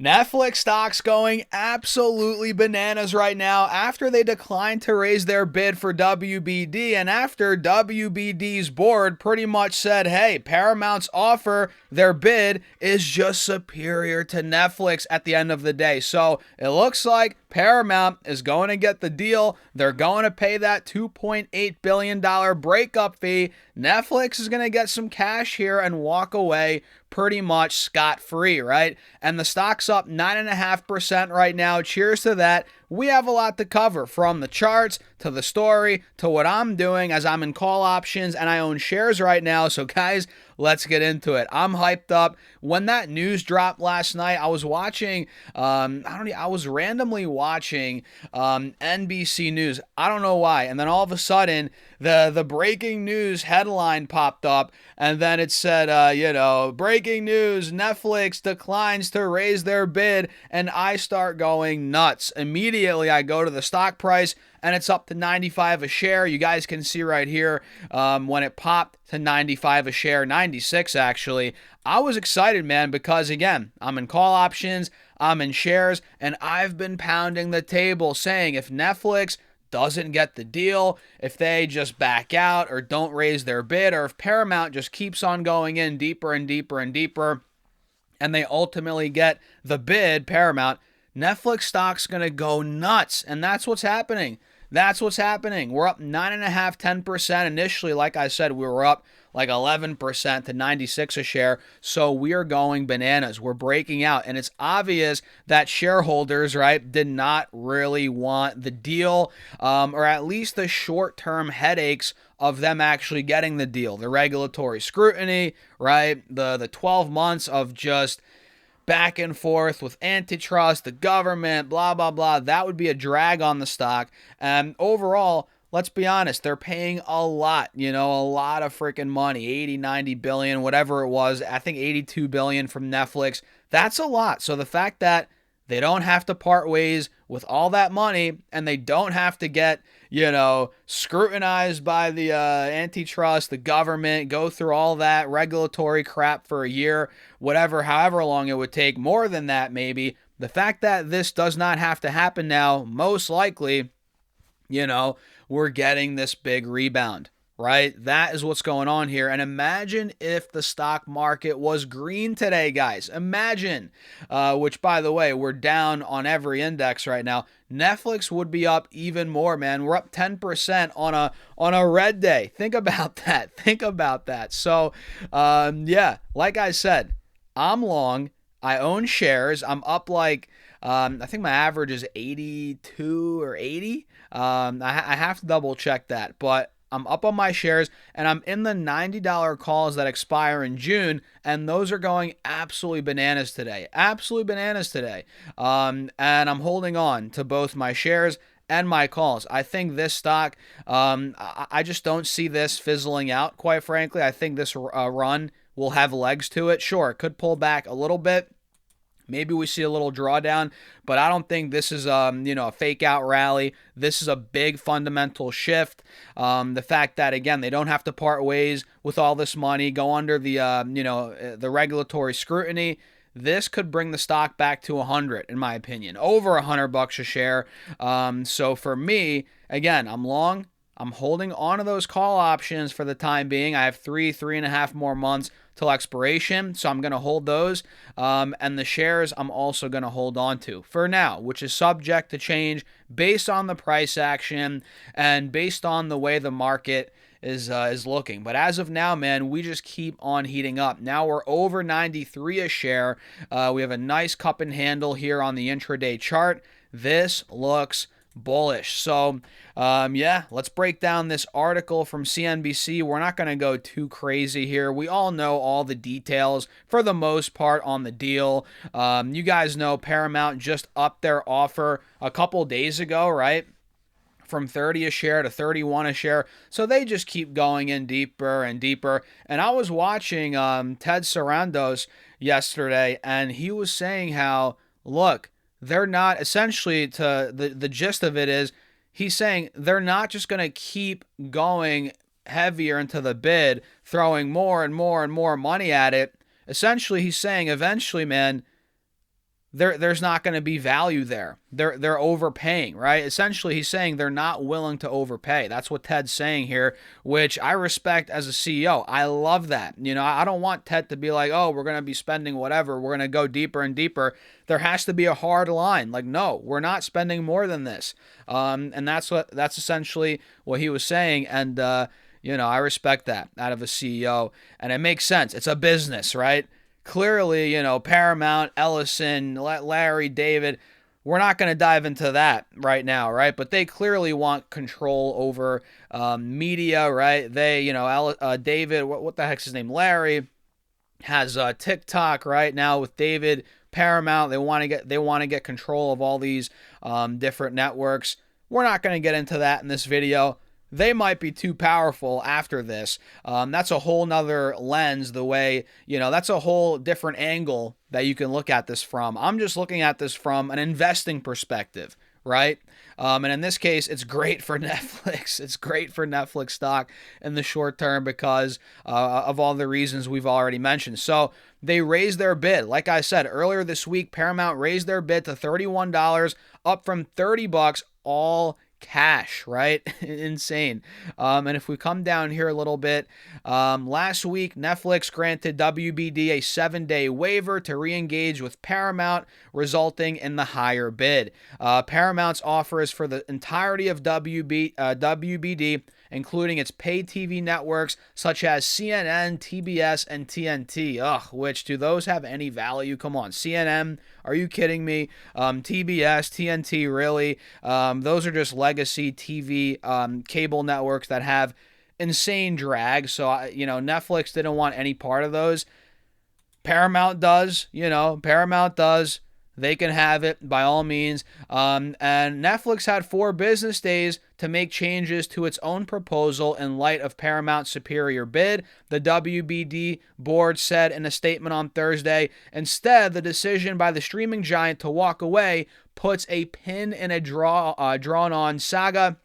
Netflix stock's going absolutely bananas right now after they declined to raise their bid for WBD and after WBD's board pretty much said, hey, Paramount's offer, their bid, is just superior to Netflix at the end of the day. So it looks like Paramount is going to get the deal. They're going to pay that $2.8 billion breakup fee. Netflix is going to get some cash here and walk away pretty much scot-free, right? And the stock's up 9.5% right now. Cheers to that. We have a lot to cover, from the charts to the story to what I'm doing as I'm in call options and I own shares right now. So guys, let's get into it. I'm hyped up. When that news dropped last night, I was watching, I was randomly watching NBC News. I don't know why. And then all of a sudden, the breaking news headline popped up, and then it said, breaking news, Netflix declines to raise their bid, and I start going nuts. Immediately, I go to the stock price, and it's up to 95 a share. You guys can see right here when it popped to 95 a share, 96 actually. I was excited, man, because again, I'm in call options, I'm in shares, and I've been pounding the table saying if Netflix doesn't get the deal, if they just back out or don't raise their bid, or if Paramount just keeps on going in deeper and deeper and deeper, and they ultimately get the bid, Paramount, Netflix stock's going to go nuts. And that's what's happening. That's what's happening. We're up 9.5%, 10%. Initially, like I said, we were up like 11% to 96 a share. So we are going bananas. We're breaking out. And it's obvious that shareholders, right, did not really want the deal, or at least the short-term headaches of them actually getting the deal. The regulatory scrutiny, right? The 12 months of just back and forth with antitrust, the government, blah, blah, blah. That would be a drag on the stock. And overall, let's be honest, they're paying a lot, a lot of freaking money, 80, 90 billion, whatever it was. I think 82 billion from Netflix. That's a lot. So the fact that they don't have to part ways with all that money, and they don't have to get, scrutinized by the antitrust, the government, go through all that regulatory crap for a year, whatever, however long it would take, more than that maybe. The fact that this does not have to happen now, most likely, we're getting this big rebound. Right? That is what's going on here. And imagine if the stock market was green today, guys. Imagine, which, by the way, we're down on every index right now. Netflix would be up even more, man. We're up 10% on a red day. Think about that. Think about that. So, like I said, I'm long. I own shares. I'm up like, I think my average is 82 or 80. I have to double check that, but I'm up on my shares, and I'm in the $90 calls that expire in June, and those are going absolutely bananas today. Absolutely bananas today. And I'm holding on to both my shares and my calls. I think this stock, I just don't see this fizzling out, quite frankly. I think this run will have legs to it. Sure, it could pull back a little bit. Maybe we see a little drawdown, but I don't think this is a fake out rally. This is a big fundamental shift. The fact that, again, they don't have to part ways with all this money, go under the regulatory scrutiny. This could bring the stock back to 100, in my opinion, over $100 a share. So for me, again, I'm long. I'm holding on to those call options for the time being. I have 3.5 more months till expiration, so I'm going to hold those. And the shares I'm also going to hold on to for now, which is subject to change based on the price action and based on the way the market is looking. But as of now, man, we just keep on heating up. Now we're over 93 a share. We have a nice cup and handle here on the intraday chart. This looks bullish. So, let's break down this article from CNBC. We're not going to go too crazy here. We all know all the details for the most part on the deal. You guys know Paramount just upped their offer a couple days ago, right? From 30 a share to 31 a share. So they just keep going in deeper and deeper. And I was watching Ted Sarandos yesterday, and he was saying how, look, they're not, essentially, to the gist of it is, he's saying they're not just going to keep going heavier into the bid, throwing more and more and more money at it. Essentially, he's saying eventually, man, there's not going to be value there. They're overpaying, right? Essentially, he's saying they're not willing to overpay. That's what Ted's saying here, which I respect as a CEO. I love that. I don't want Ted to be like, oh, we're going to be spending whatever. We're going to go deeper and deeper. There has to be a hard line. Like, no, we're not spending more than this. And that's essentially what he was saying. And I respect that out of a CEO, and it makes sense. It's a business, right? Clearly, Paramount, Ellison, Larry, David, we're not going to dive into that right now, right? But they clearly want control over media, right? They, David, what the heck's his name? Larry has TikTok right now with David. Paramount, they want to get control of all these different networks. We're not going to get into that in this video. They might be too powerful after this. That's a whole nother lens, that's a whole different angle that you can look at this from. I'm just looking at this from an investing perspective, right? And in this case, it's great for Netflix. It's great for Netflix stock in the short term because of all the reasons we've already mentioned. So they raised their bid. Like I said, earlier this week, Paramount raised their bid to $31, up from $30, all cash, right? Insane. And if we come down here a little bit, last week, Netflix granted WBD a 7-day waiver to re-engage with Paramount, resulting in the higher bid. Paramount's offer is for the entirety of WBD, including its paid TV networks such as CNN, TBS, and TNT. Which, do those have any value? Come on, CNN, are you kidding me? TBS, TNT, really? Those are just legacy TV cable networks that have insane drag. So, Netflix didn't want any part of those. Paramount does, Paramount does. They can have it by all means. And Netflix had 4 business days to make changes to its own proposal in light of Paramount's superior bid, the WBD board said in a statement on Thursday. Instead, the decision by the streaming giant to walk away puts a pin in a drawn-on saga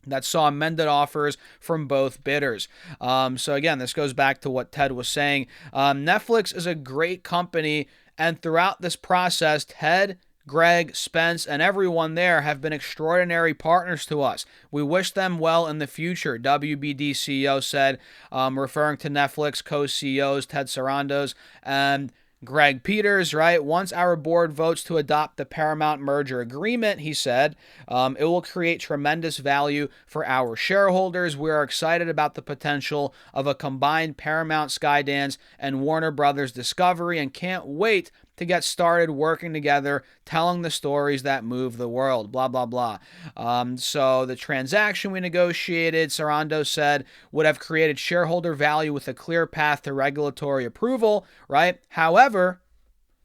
that saw amended offers from both bidders. So again, this goes back to what Ted was saying. Netflix is a great company, and throughout this process, Ted, Greg, Spence, and everyone there have been extraordinary partners to us. We wish them well in the future, WBD CEO said, referring to Netflix co-CEOs Ted Sarandos and Greg Peters, right? Once our board votes to adopt the Paramount merger agreement, he said, it will create tremendous value for our shareholders. We are excited about the potential of a combined Paramount, Skydance, and Warner Brothers Discovery and can't wait to get started working together, telling the stories that move the world, blah, blah, blah. So the transaction we negotiated, Sarando said, would have created shareholder value with a clear path to regulatory approval, right? However,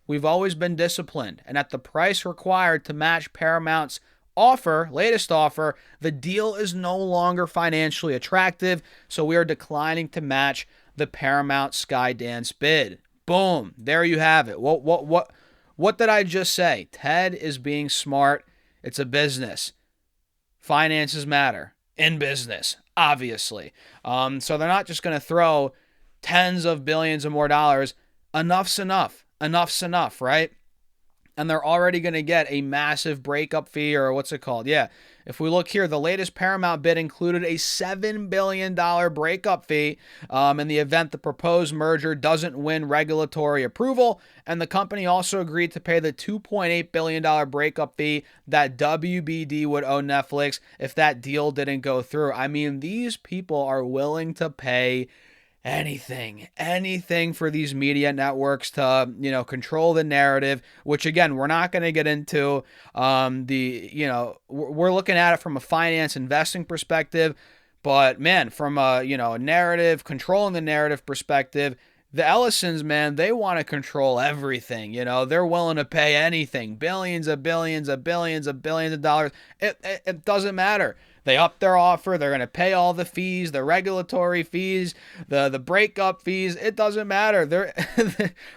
we've always been disciplined, and at the price required to match Paramount's latest offer, the deal is no longer financially attractive, so we are declining to match the Paramount Skydance bid. Boom. There you have it. What did I just say? Ted is being smart. It's a business. Finances matter in business, obviously. So they're not just going to throw tens of billions of more dollars. Enough's enough. Enough's enough, right? And they're already going to get a massive breakup fee, or what's it called? Yeah. If we look here, the latest Paramount bid included a $7 billion breakup fee in the event the proposed merger doesn't win regulatory approval. And the company also agreed to pay the $2.8 billion breakup fee that WBD would owe Netflix if that deal didn't go through. I mean, these people are willing to pay anything for these media networks to, control the narrative, which again, we're not going to get into. We're looking at it from a finance investing perspective, but man, from a narrative, controlling the narrative perspective, the Ellisons, man, they want to control everything. They're willing to pay anything, billions of dollars. It doesn't matter. They up their offer. They're going to pay all the fees, the regulatory fees, the breakup fees. It doesn't matter.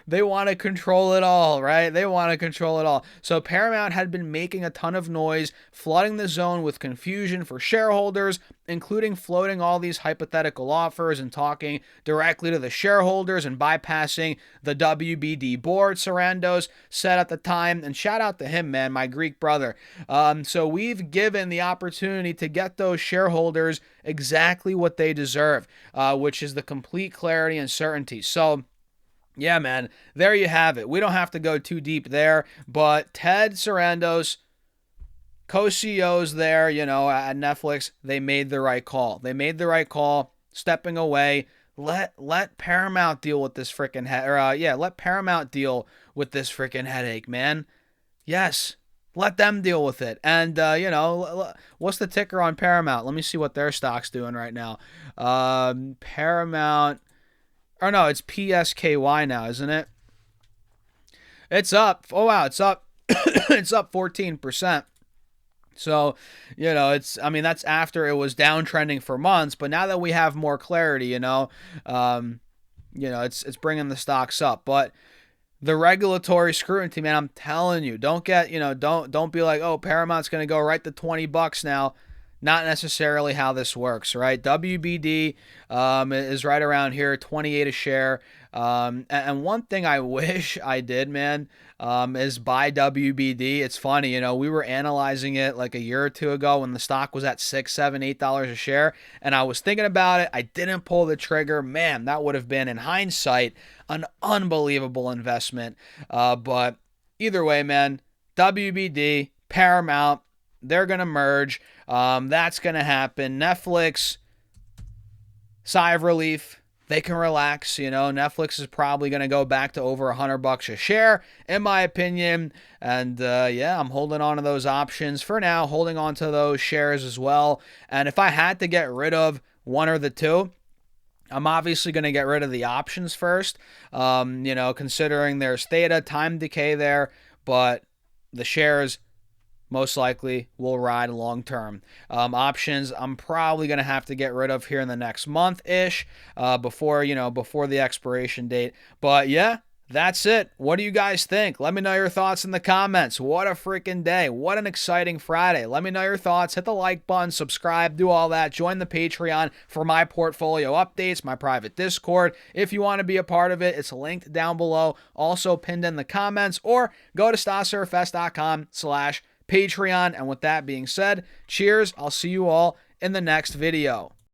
They want to control it all, right? They want to control it all. So Paramount had been making a ton of noise, flooding the zone with confusion for shareholders, including floating all these hypothetical offers and talking directly to the shareholders and bypassing the WBD board, Sarandos said at the time. And shout out to him, man, my Greek brother. So we've given the opportunity to get those shareholders exactly what they deserve, which is the complete clarity and certainty. So yeah, man, there you have it. We don't have to go too deep there, but Ted Sarandos, co-CEOs there, at Netflix, they made the right call. They made the right call, stepping away. Let Paramount deal with this freaking let Paramount deal with this freaking headache, man. Yes, let them deal with it. And what's the ticker on Paramount? Let me see what their stock's doing right now. Paramount, or no, it's PSKY now, isn't it? It's up. Oh wow, it's up. It's up 14%. So, that's after it was downtrending for months, but now that we have more clarity, it's bringing the stocks up. But the regulatory scrutiny, man, I'm telling you, don't be like, oh, Paramount's going to go right to $20 now. Not necessarily how this works, right? WBD is right around here, 28 a share. And one thing I wish I did, man, is buy WBD. It's funny, we were analyzing it like a year or two ago when the stock was at $6, $7, $8 a share, and I was thinking about it. I didn't pull the trigger. Man, that would have been, in hindsight, an unbelievable investment. But either way, man, WBD, Paramount, they're going to merge. That's going to happen. Netflix, sigh of relief. They can relax. Netflix is probably going to go back to over $100 a share, in my opinion. And I'm holding on to those options for now, holding on to those shares as well. And if I had to get rid of one or the two, I'm obviously going to get rid of the options first, considering there's theta, time decay there, but the shares most likely will ride long term. Options I'm probably going to have to get rid of here in the next month-ish before the expiration date. But yeah, that's it. What do you guys think? Let me know your thoughts in the comments. What a freaking day. What an exciting Friday. Let me know your thoughts. Hit the like button, subscribe, do all that. Join the Patreon for my portfolio updates, my private Discord. If you want to be a part of it, it's linked down below, also pinned in the comments, or go to stasurfs.com/Patreon. And with that being said, cheers. I'll see you all in the next video.